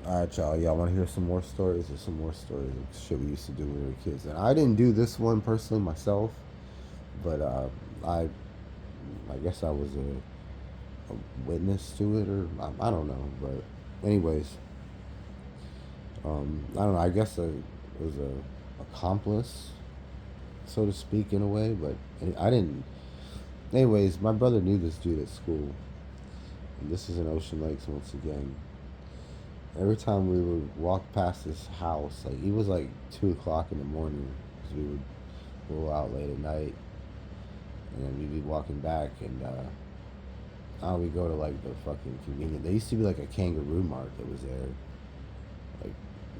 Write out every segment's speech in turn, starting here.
Alright, y'all. Y'all want to hear some more stories or some more stories of shit we used to do when we were kids? And I didn't do this one personally myself, but I I guess I was a witness to it, or I don't know. But anyways, I don't know. I guess I was a accomplice, so to speak, in a way. But I didn't. Anyways, my brother knew this dude at school, and this is in Ocean Lakes once again. Every time we would walk past his house, like he was like 2 o'clock in the morning, because we would go out late at night, and then we'd be walking back, and we go to like the fucking convenience. There used to be like a kangaroo mart that was there. Like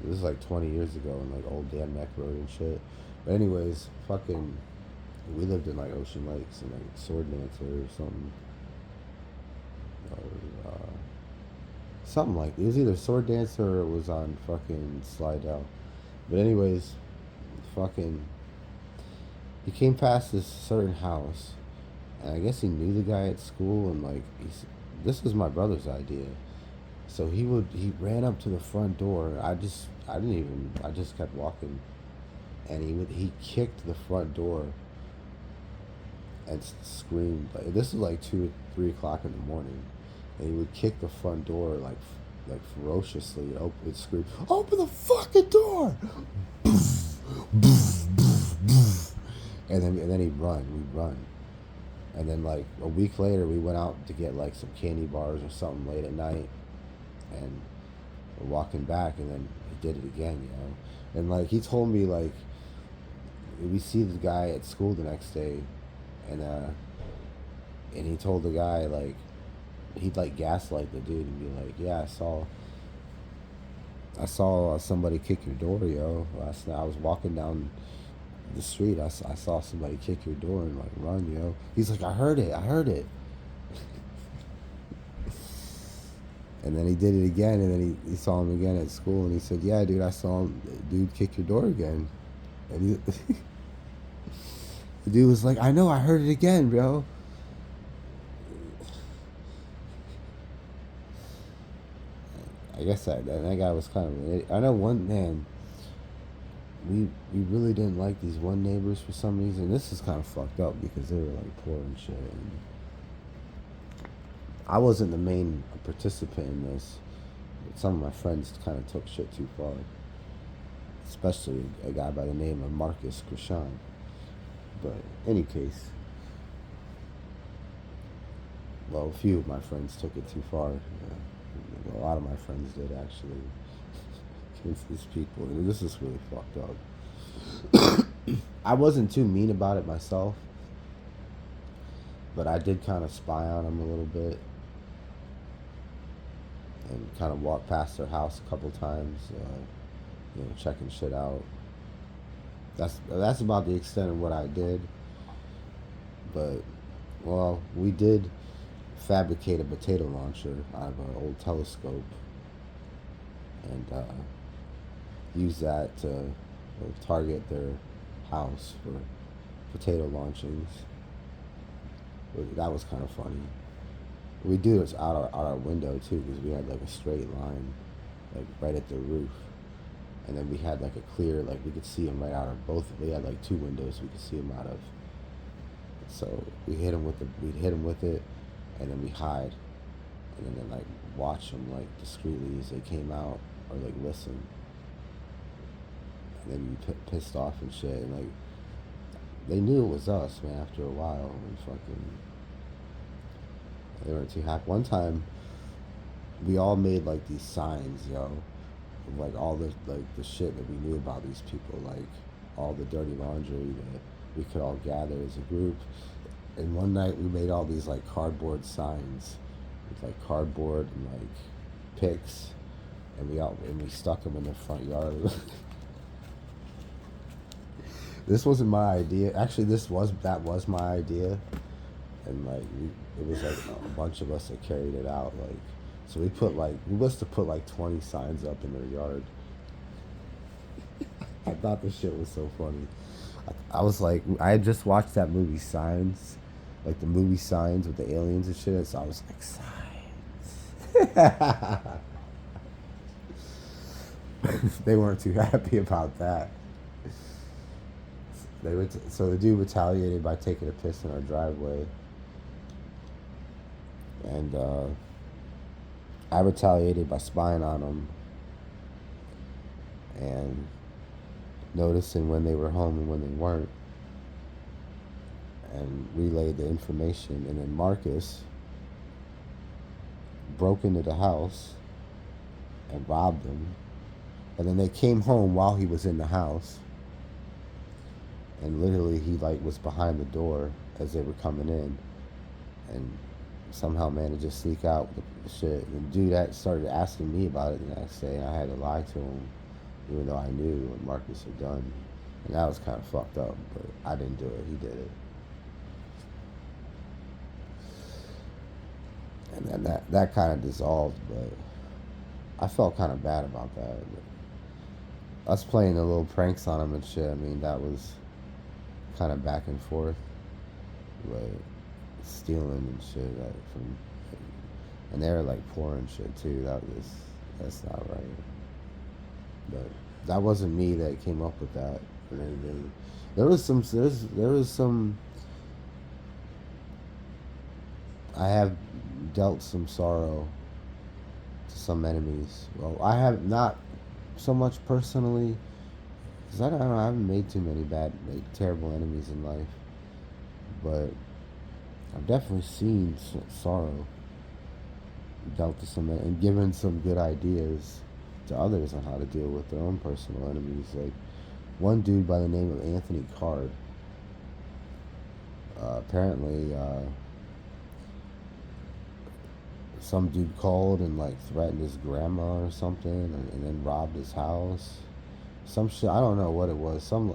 this is like 20 years ago, in like old Dan Neck Road and shit. But anyways, fucking, we lived in like Ocean Lakes and like Sword Dancer or something. Or, something like it was either Sword Dancer or it was on fucking Slidell. But anyways, fucking, he came past this certain house, and I guess he knew the guy at school, and like this was my brother's idea. So he ran up to the front door. I just kept walking, and he kicked the front door and screamed. Like this is like 2 or 3 o'clock in the morning, and he would kick the front door like ferociously. It screamed, "Open the fucking door!" And then he'd run. We'd run, and then like a week later, we went out to get like some candy bars or something late at night, and we're walking back, and then he did it again, you know. And like he told me, like we see the guy at school the next day, and he told the guy, like, he'd like gaslight the dude and be like, "Yeah, I saw somebody kick your door, yo. Last night I was walking down the street. I saw somebody kick your door and like run, yo." He's like, I heard it." And then he did it again, and then he saw him again at school, and he said, "Yeah, dude, I saw him, dude kick your door again." And the dude was like, "I know, I heard it again, bro." I guess that guy was kind of an idiot. I know one man. We really didn't like these one neighbors for some reason. This is kind of fucked up because they were like poor and shit. And I wasn't the main participant in this, but some of my friends kind of took shit too far. Especially a guy by the name of Marcus Krishan. But in any case, well, a few of my friends took it too far. A lot of my friends did actually. Against these people, and this is really fucked up. I wasn't too mean about it myself, but I did kind of spy on them a little bit and kind of walk past their house a couple times, checking shit out. That's about the extent of what I did. But well, we did fabricate a potato launcher out of an old telescope and use that to target their house for potato launchings. That was kind of funny. We do this out our window too, because we had like a straight line, like right at the roof, and then we had like a clear, like we could see them right out of both. We had like two windows we could see them out of. So we'd hit them with it, and then we hide, and then like watch them like discreetly as they came out, or like listen, and then be pissed off and shit, and like they knew it was us, man. After a while, and fucking, they weren't too happy. One time, we all made like these signs, yo, of like all the shit that we knew about these people, like all the dirty laundry that we could all gather as a group. And one night we made all these like cardboard signs with like cardboard and like pics, and we stuck them in the front yard. This wasn't my idea. Actually, that was my idea, and like it was like a bunch of us that carried it out. Like, so we must have put like 20 signs up in their yard. I thought this shit was so funny. I was like, I had just watched that movie Signs, like the movie Signs with the aliens and shit. So I was like, Signs. They weren't too happy about that. So the dude retaliated by taking a piss in our driveway, and I retaliated by spying on him and noticing when they were home and when they weren't, and relayed the information. And then Marcus broke into the house and robbed them. And then they came home while he was in the house, and literally he like was behind the door as they were coming in, and somehow managed to sneak out with the shit. And the dude that started asking me about it the next day, and I had to lie to him, even though I knew what Marcus had done. And that was kind of fucked up, but I didn't do it. He did it. And then that kind of dissolved, but I felt kind of bad about that. But us playing the little pranks on him and shit, I mean, that was kind of back and forth. But stealing and shit from, and they were like poor and shit too. That's not right. But that wasn't me that came up with that or anything. There was some. I have dealt some sorrow to some enemies. Well, I have not so much personally, because I don't know. I haven't made too many terrible enemies in life, but I've definitely seen sorrow, dealt to some, and given some good ideas to others on how to deal with their own personal enemies. Like one dude by the name of Anthony Card. Apparently, some dude called and like threatened his grandma or something, and then robbed his house. Some shit, I don't know what it was. Some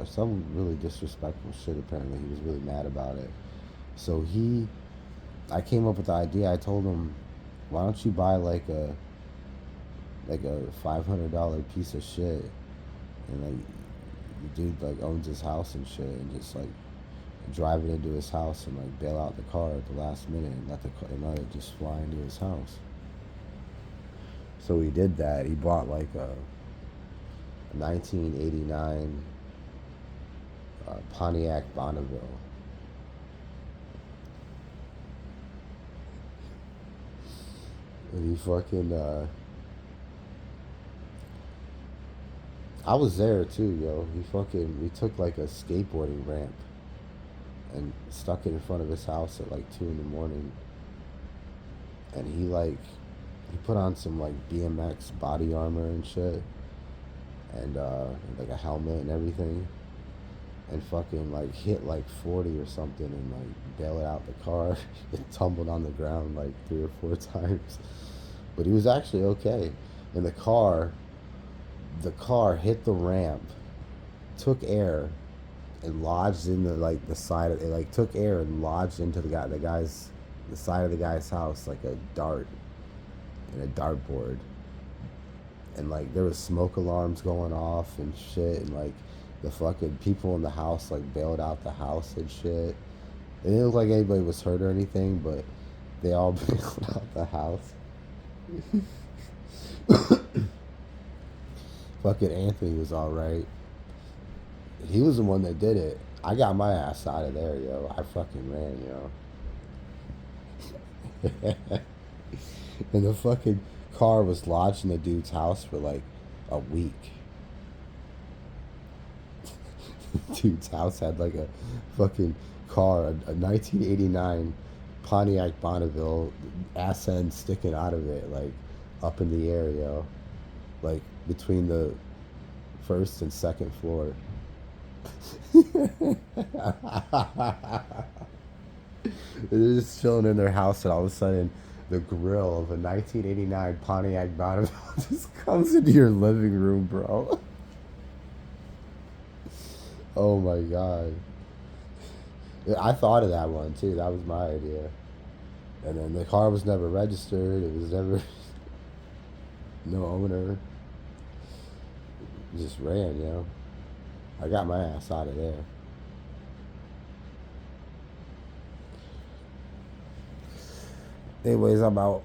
really disrespectful shit. Apparently, he was really mad about it. So I came up with the idea. I told him, why don't you buy like a $500 piece of shit, and like the dude like owns his house and shit, and just like drive it into his house and like bail out the car at the last minute and let it just fly into his house. So he did that. He bought like a 1989 Pontiac Bonneville. And he fucking I was there too, yo. We took like a skateboarding ramp and stuck it in front of his house at like 2 in the morning. And he put on some like BMX body armor and shit, and like a helmet and everything, and fucking like hit like 40 or something and like bailed out the car. It tumbled on the ground like 3 or 4 times, but he was actually okay. And the car hit the ramp, took air, and lodged in the side of it. Like took air and lodged into the side of the guy's house like a dart in a dartboard. And like there was smoke alarms going off and shit, and like the fucking people in the house like bailed out the house and shit. It didn't look like anybody was hurt or anything, but they all bailed out the house. Fucking Anthony was alright. He was the one that did it. I got my ass out of there, yo. I fucking ran, yo. And the fucking car was lodged in the dude's house for like a week. Dude's house had like a fucking car, a 1989 Pontiac Bonneville, ass end sticking out of it, like up in the air, yo. Like between the first and second floor. They're just chilling in their house, and all of a sudden the grill of a 1989 Pontiac Bonneville just comes into your living room, bro. Oh my god. I thought of that one too. That was my idea. And then the car was never registered. It was never no owner. It just ran, you know. I got my ass out of there. Anyways, I'm out.